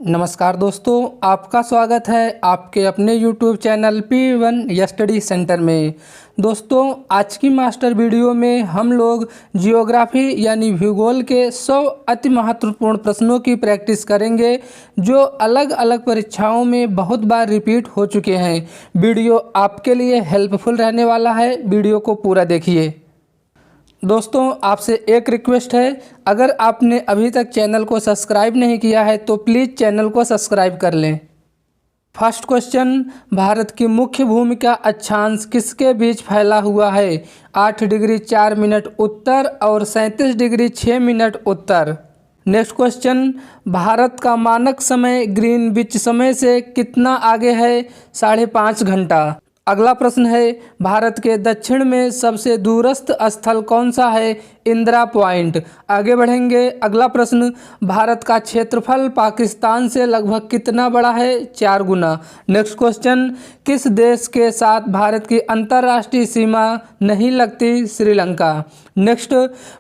नमस्कार दोस्तों, आपका स्वागत है आपके अपने YouTube channel P1 study centre में। दोस्तों, आज की मास्टर वीडियो में हम लोग जियोग्राफी यानी भूगोल के 100 अति महत्वपूर्ण प्रश्नों की प्रैक्टिस करेंगे जो अलग अलग परीक्षाओं में बहुत बार रिपीट हो चुके हैं। वीडियो आपके लिए हेल्पफुल रहने वाला है, वीडियो को पूरा देखिए। दोस्तों, आपसे एक रिक्वेस्ट है, अगर आपने अभी तक चैनल को सब्सक्राइब नहीं किया है तो प्लीज़ चैनल को सब्सक्राइब कर लें। फर्स्ट क्वेश्चन, भारत की मुख्य भूमि का अक्षांश किसके बीच फैला हुआ है? 8 डिग्री 4 मिनट उत्तर और 37 डिग्री 6 मिनट उत्तर। नेक्स्ट क्वेश्चन, भारत का मानक समय ग्रीनविच समय से कितना आगे है? 5.5 घंटा। अगला प्रश्न है, भारत के दक्षिण में सबसे दूरस्थ स्थल कौन सा है? इंदिरा पॉइंट। आगे बढ़ेंगे, अगला प्रश्न, भारत का क्षेत्रफल पाकिस्तान से लगभग कितना बड़ा है? 4 गुना। नेक्स्ट क्वेश्चन, किस देश के साथ भारत की अंतर्राष्ट्रीय सीमा नहीं लगती? श्रीलंका। नेक्स्ट,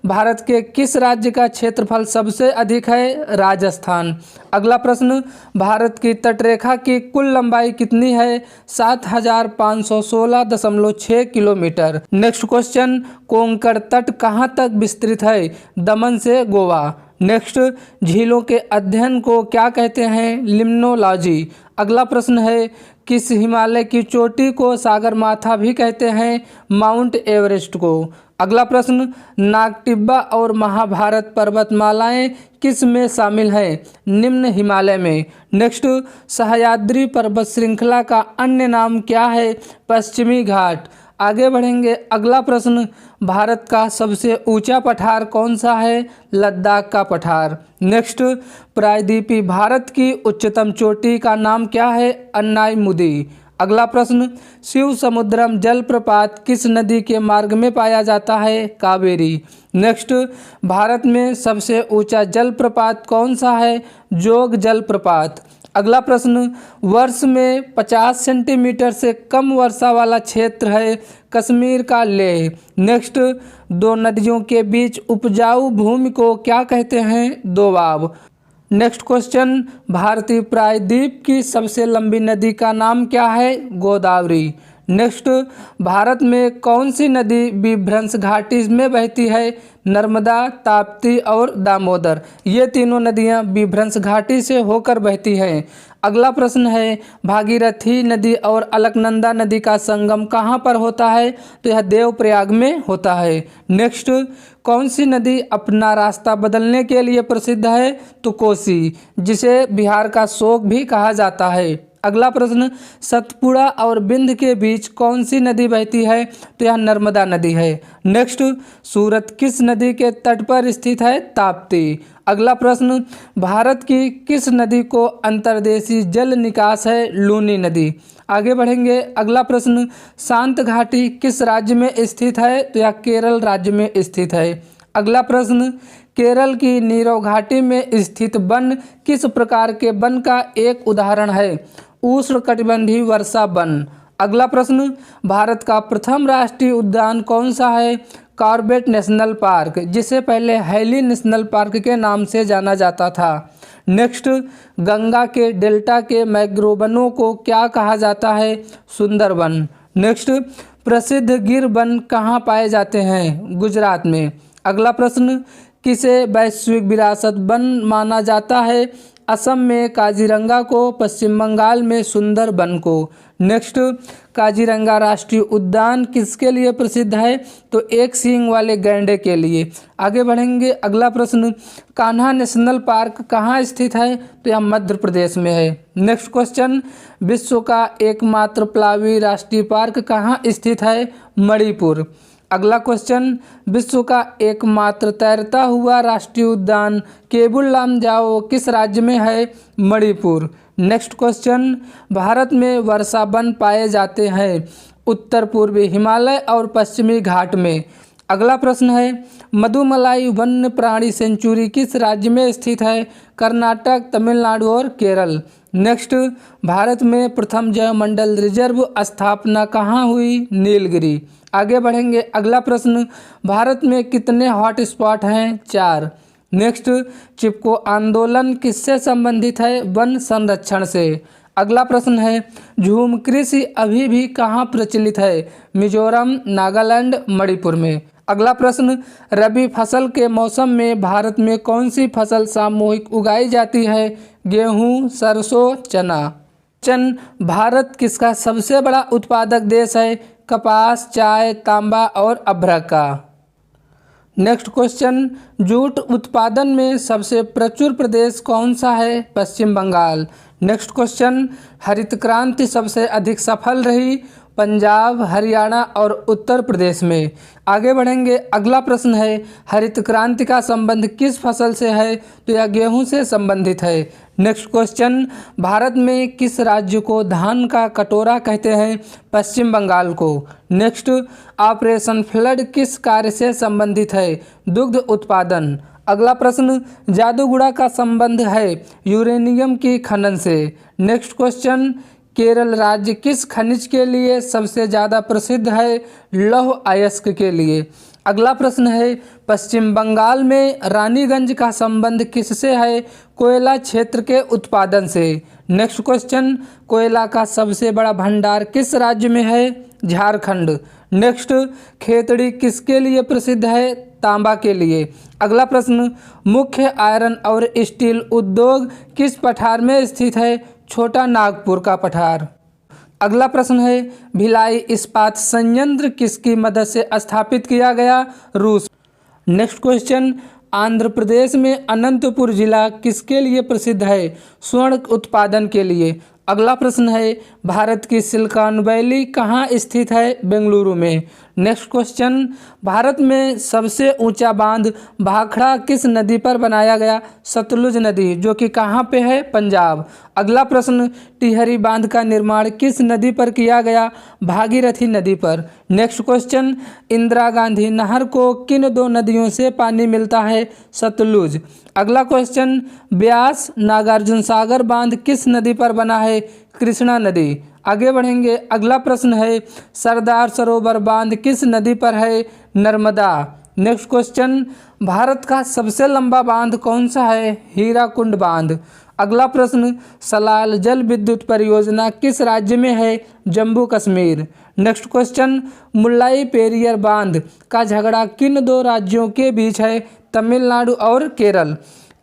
भारत के किस राज्य का क्षेत्रफल सबसे अधिक है? राजस्थान। अगला प्रश्न, भारत की तटरेखा की कुल लंबाई कितनी है? 7516.6 किलोमीटर। नेक्स्ट क्वेश्चन, कोंकण तट कहाँ तक विस्तृत है? दमन से गोवा। नेक्स्ट, झीलों के अध्ययन को क्या कहते हैं? लिम्नोलॉजी। अगला प्रश्न है, किस हिमालय की चोटी को सागरमाथा भी कहते हैं? माउंट एवरेस्ट को। अगला प्रश्न, नागटिब्बा और महाभारत पर्वतमालाएं किस में शामिल हैं? निम्न हिमालय में। नेक्स्ट, सह्याद्री पर्वत श्रृंखला का अन्य नाम क्या है? पश्चिमी घाट। आगे बढ़ेंगे, अगला प्रश्न, भारत का सबसे ऊंचा पठार कौन सा है? लद्दाख का पठार। नेक्स्ट, प्रायद्वीपीय भारत की उच्चतम चोटी का नाम क्या है? अन्नाईमुदी। अगला प्रश्न, शिव समुद्रम जलप्रपात किस नदी के मार्ग में पाया जाता है? कावेरी। नेक्स्ट, भारत में सबसे ऊंचा जलप्रपात कौन सा है? जोग जलप्रपात। अगला प्रश्न, वर्ष में 50 सेंटीमीटर से कम वर्षा वाला क्षेत्र है? कश्मीर का लेह। नेक्स्ट, दो नदियों के बीच उपजाऊ भूमि को क्या कहते हैं? दोआब। नेक्स्ट क्वेश्चन, भारतीय प्रायद्वीप की सबसे लंबी नदी का नाम क्या है? गोदावरी। नेक्स्ट, भारत में कौन सी नदी विभ्रंश घाटी में बहती है? नर्मदा, ताप्ती और दामोदर। ये तीनों नदियां विभ्रंश घाटी से होकर बहती हैं। अगला प्रश्न है, भागीरथी नदी और अलकनंदा नदी का संगम कहाँ पर होता है? तो यह देवप्रयाग में होता है। नेक्स्ट, कौन सी नदी अपना रास्ता बदलने के लिए प्रसिद्ध है? तो कोसी, जिसे बिहार का शोक भी कहा जाता है। अगला प्रश्न, सतपुड़ा और बिंद के बीच कौन सी नदी बहती है? तो यह नर्मदा नदी है। नेक्स्ट, सूरत किस नदी के तट पर स्थित है? ताप्ती। अगला प्रश्न, भारत की किस नदी को अंतर्देशीय जल निकास है? लूनी नदी। आगे बढ़ेंगे, अगला प्रश्न, शांत घाटी किस राज्य में स्थित है? तो यह केरल राज्य में स्थित है। अगला प्रश्न, केरल की नीरव घाटी में स्थित वन किस प्रकार के वन का एक उदाहरण है? उष्णकटिबंधीय वर्षा वन। अगला प्रश्न, भारत का प्रथम राष्ट्रीय उद्यान कौन सा है? कॉर्बेट नेशनल पार्क, जिसे पहले हैली नेशनल पार्क के नाम से जाना जाता था। नेक्स्ट, गंगा के डेल्टा के मैंग्रोवनों को क्या कहा जाता है? सुंदरवन। नेक्स्ट, प्रसिद्ध गिर वन कहाँ पाए जाते हैं? गुजरात में। अगला प्रश्न, किसे वैश्विक विरासत वन माना जाता है? असम में काजीरंगा को, पश्चिम बंगाल में सुंदरबन को। नेक्स्ट, काजीरंगा राष्ट्रीय उद्यान किसके लिए प्रसिद्ध है? तो एक सींग वाले गैंडे के लिए। आगे बढ़ेंगे, अगला प्रश्न, कान्हा नेशनल पार्क कहाँ स्थित है? तो यह मध्य प्रदेश में है। नेक्स्ट क्वेश्चन, विश्व का एकमात्र प्लावी राष्ट्रीय पार्क कहाँ स्थित है? मणिपुर। अगला क्वेश्चन, विश्व का एकमात्र तैरता हुआ राष्ट्रीय उद्यान केबुल लामजाओ किस राज्य में है? मणिपुर। नेक्स्ट क्वेश्चन, भारत में वर्षा वन पाए जाते हैं? उत्तर पूर्वी हिमालय और पश्चिमी घाट में। अगला प्रश्न है, मधुमलाई वन्य प्राणी सेंचुरी किस राज्य में स्थित है? कर्नाटक, तमिलनाडु और केरल। नेक्स्ट, भारत में प्रथम जैवमंडल रिजर्व स्थापना कहाँ हुई? नीलगिरी। आगे बढ़ेंगे, अगला प्रश्न, भारत में कितने हॉट स्पॉट हैं? 4। नेक्स्ट, चिपको आंदोलन किससे संबंधित है? वन संरक्षण से। अगला प्रश्न है, झूम कृषि अभी भी कहाँ प्रचलित है? मिजोरम, नागालैंड, मणिपुर में। अगला प्रश्न, रबी फसल के मौसम में भारत में कौन सी फसल सामूहिक उगाई जाती है? गेहूँ, सरसों, चना। भारत किसका सबसे बड़ा उत्पादक देश है? कपास, चाय, तांबा और अभ्रक का। नेक्स्ट क्वेश्चन, जूट उत्पादन में सबसे प्रचुर प्रदेश कौन सा है? पश्चिम बंगाल। नेक्स्ट क्वेश्चन, हरित क्रांति सबसे अधिक सफल रही? पंजाब, हरियाणा और उत्तर प्रदेश में। आगे बढ़ेंगे, अगला प्रश्न है, हरित क्रांति का संबंध किस फसल से है? तो यह गेहूं से संबंधित है। नेक्स्ट क्वेश्चन, भारत में किस राज्य को धान का कटोरा कहते हैं? पश्चिम बंगाल को। नेक्स्ट, ऑपरेशन फ्लड किस कार्य से संबंधित है? दुग्ध उत्पादन। अगला प्रश्न, जादूगुड़ा का संबंध है यूरेनियम की खनन से। नेक्स्ट क्वेश्चन, केरल राज्य किस खनिज के लिए सबसे ज़्यादा प्रसिद्ध है? लौह अयस्क के लिए। अगला प्रश्न है, पश्चिम बंगाल में रानीगंज का संबंध किससे है? कोयला क्षेत्र के उत्पादन से। नेक्स्ट क्वेश्चन, कोयला का सबसे बड़ा भंडार किस राज्य में है? झारखंड। नेक्स्ट, खेतड़ी किसके लिए प्रसिद्ध है? तांबा के लिए। अगला प्रश्न, मुख्य आयरन और स्टील उद्योग किस पठार में स्थित है? छोटा नागपुर का पठार। अगला प्रश्न है, भिलाई इस्पात संयंत्र किसकी मदद से स्थापित किया गया? रूस। नेक्स्ट क्वेश्चन, आंध्र प्रदेश में अनंतपुर जिला किसके लिए प्रसिद्ध है? स्वर्ण उत्पादन के लिए। अगला प्रश्न है, भारत की सिलिकॉन वैली कहाँ स्थित है? बेंगलुरु में। नेक्स्ट क्वेश्चन, भारत में सबसे ऊंचा बांध भाखड़ा किस नदी पर बनाया गया? सतलुज नदी, जो कि कहाँ पे है? पंजाब। अगला प्रश्न, टिहरी बांध का निर्माण किस नदी पर किया गया? भागीरथी नदी पर। नेक्स्ट क्वेश्चन, इंदिरा गांधी नहर को किन दो नदियों से पानी मिलता है? सतलुज। अगला क्वेश्चन, ब्यास नागार्जुन सागर बांध किस नदी पर बना है? कृष्णा नदी। आगे बढ़ेंगे, अगला प्रश्न है, सरदार सरोवर बांध किस नदी पर है? नर्मदा। नेक्स्ट क्वेश्चन, भारत का सबसे लंबा बांध कौन सा है? हीराकुंड बांध। अगला प्रश्न, सलाल जल विद्युत परियोजना किस राज्य में है? जम्मू कश्मीर। नेक्स्ट क्वेश्चन, मुल्लाई पेरियर बांध का झगड़ा किन दो राज्यों के बीच है? तमिलनाडु और केरल।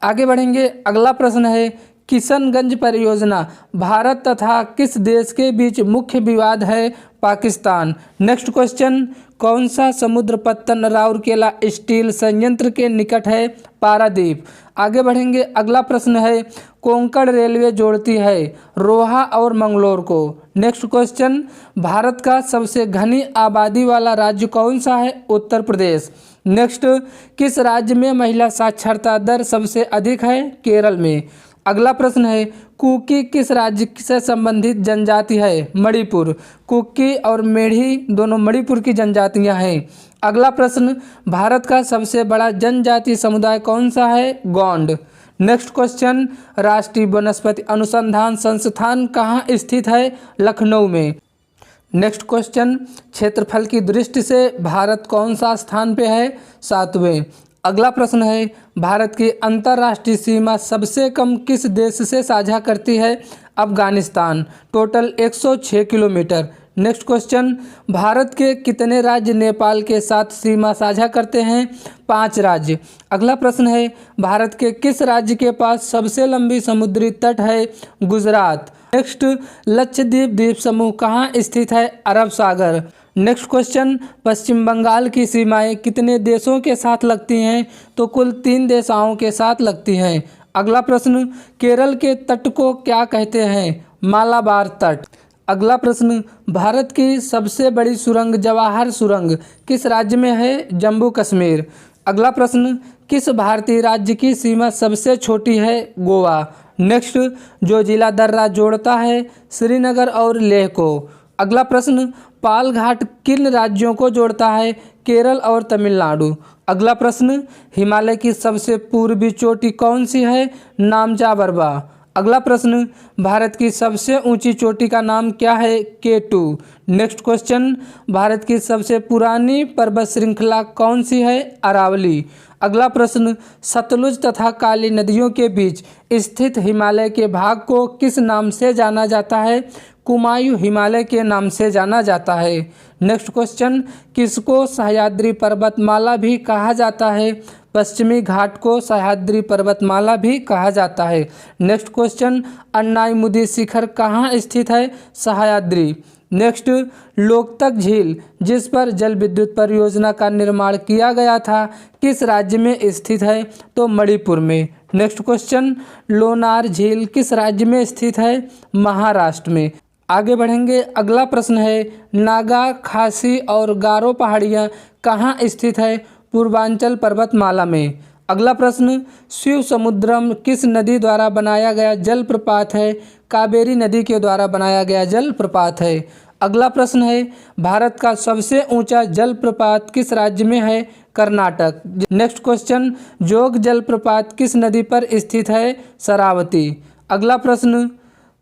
आगे बढ़ेंगे, अगला प्रश्न है, किशनगंज परियोजना भारत तथा किस देश के बीच मुख्य विवाद है? पाकिस्तान। नेक्स्ट क्वेश्चन, कौन सा समुद्र पत्तन राउरकेला स्टील संयंत्र के निकट है? पारादीप। आगे बढ़ेंगे, अगला प्रश्न है, कोंकण रेलवे जोड़ती है रोहा और मंगलोर को। नेक्स्ट क्वेश्चन, भारत का सबसे घनी आबादी वाला राज्य कौन सा है? उत्तर प्रदेश। नेक्स्ट, किस राज्य में महिला साक्षरता दर सबसे अधिक है? केरल में। अगला प्रश्न है, कुकी किस राज्य से संबंधित जनजाति है? मणिपुर। कुकी और मेढ़ी दोनों मणिपुर की जनजातियां हैं। अगला प्रश्न, भारत का सबसे बड़ा जनजातीय समुदाय कौन सा है? गोंड। नेक्स्ट क्वेश्चन, राष्ट्रीय वनस्पति अनुसंधान संस्थान कहाँ स्थित है? लखनऊ में। नेक्स्ट क्वेश्चन, क्षेत्रफल की दृष्टि से भारत कौन सा स्थान पे है? 7वें। अगला प्रश्न है, भारत की अंतर्राष्ट्रीय सीमा सबसे कम किस देश से साझा करती है? Afghanistan. Total 106 kilometre. Next question, Bharat के कितने राज्य नेपाल के साथ सीमा साझा करते हैं? 5 राज्य। अगला प्रश्न है, भारत के किस राज्य के पास सबसे लंबी समुद्री तट है? गुजरात। नेक्स्ट, लक्षद्वीप द्वीप समूह कहाँ स्थित है? अरब सागर। नेक्स्ट क्वेश्चन, पश्चिम बंगाल की सीमाएं कितने देशों के साथ लगती हैं? तो कुल 3 देशों के साथ लगती हैं। अगला प्रश्न, केरल के तट को क्या कहते हैं? मालाबार तट। अगला प्रश्न, भारत की सबसे बड़ी सुरंग जवाहर सुरंग किस राज्य में है? जम्मू कश्मीर। अगला प्रश्न, किस भारतीय राज्य की सीमा सबसे छोटी है? गोवा। नेक्स्ट, जो जिला दर्रा जोड़ता है श्रीनगर और लेह को। अगला प्रश्न, पाल घाट किन राज्यों को जोड़ता है? केरल और तमिलनाडु। अगला प्रश्न, हिमालय की सबसे पूर्वी चोटी कौन सी है? नामचा बरवा। अगला प्रश्न, भारत की सबसे ऊंची चोटी का नाम क्या है? K2। नेक्स्ट क्वेश्चन, भारत की सबसे पुरानी पर्वत श्रृंखला कौन सी है? अरावली। अगला प्रश्न, सतलुज तथा काली नदियों के बीच स्थित हिमालय के भाग को किस नाम से जाना जाता है? कुमायूं हिमालय के नाम से जाना जाता है। नेक्स्ट क्वेश्चन, किसको सह्याद्री पर्वतमाला भी कहा जाता है? पश्चिमी घाट को सह्याद्री पर्वतमाला भी कहा जाता है। नेक्स्ट क्वेश्चन, अन्नाईमुदी शिखर कहाँ स्थित है? सह्याद्री। नेक्स्ट, लोकतक झील जिस पर जल विद्युत परियोजना का निर्माण किया गया था किस राज्य में स्थित है? तो मणिपुर में। नेक्स्ट क्वेश्चन, लोनार झील किस राज्य में स्थित है? महाराष्ट्र में। आगे बढ़ेंगे, अगला प्रश्न है, नागा, खासी और गारो पहाड़ियाँ कहाँ स्थित है? पूर्वांचल पर्वतमाला में। अगला प्रश्न, शिव समुद्रम किस नदी द्वारा बनाया गया जलप्रपात है? कावेरी नदी के द्वारा बनाया गया जलप्रपात है। अगला प्रश्न है, भारत का सबसे ऊंचा जलप्रपात किस राज्य में है? कर्नाटक। नेक्स्ट क्वेश्चन, जोग जलप्रपात किस नदी पर स्थित है? शरावती। अगला प्रश्न,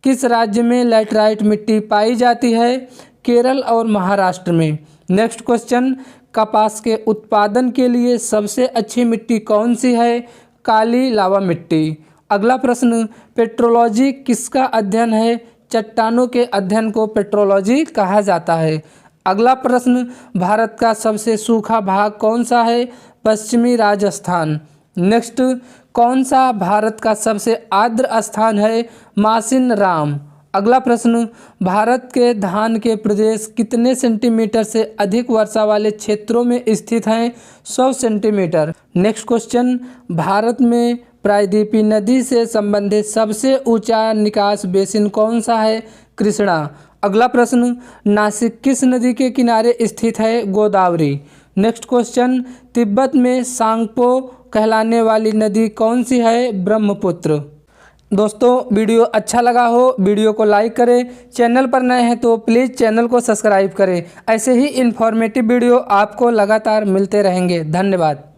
किस राज्य में लैटराइट मिट्टी पाई जाती है? केरल और महाराष्ट्र में। नेक्स्ट क्वेश्चन, कपास के उत्पादन के लिए सबसे अच्छी मिट्टी कौन सी है? काली लावा मिट्टी। अगला प्रश्न, पेट्रोलॉजी किसका अध्ययन है? चट्टानों के अध्ययन को पेट्रोलॉजी कहा जाता है। अगला प्रश्न, भारत का सबसे सूखा भाग कौन सा है? पश्चिमी राजस्थान। नेक्स्ट, कौन सा भारत का सबसे आर्द्र स्थान है? मासिनराम। अगला प्रश्न, भारत के धान के प्रदेश कितने सेंटीमीटर से अधिक वर्षा वाले क्षेत्रों में स्थित हैं? 100 सेंटीमीटर। नेक्स्ट क्वेश्चन, भारत में प्रायद्वीपी नदी से संबंधित सबसे ऊंचा निकास बेसिन कौन सा है? कृष्णा। अगला प्रश्न, नासिक किस नदी के किनारे स्थित है? गोदावरी। नेक्स्ट क्वेश्चन, तिब्बत में सांगपो कहलाने वाली नदी कौन सी है? ब्रह्मपुत्र। दोस्तों, वीडियो अच्छा लगा हो वीडियो को लाइक करें, चैनल पर नए हैं तो प्लीज़ चैनल को सब्सक्राइब करें। ऐसे ही इन्फॉर्मेटिव वीडियो आपको लगातार मिलते रहेंगे। धन्यवाद।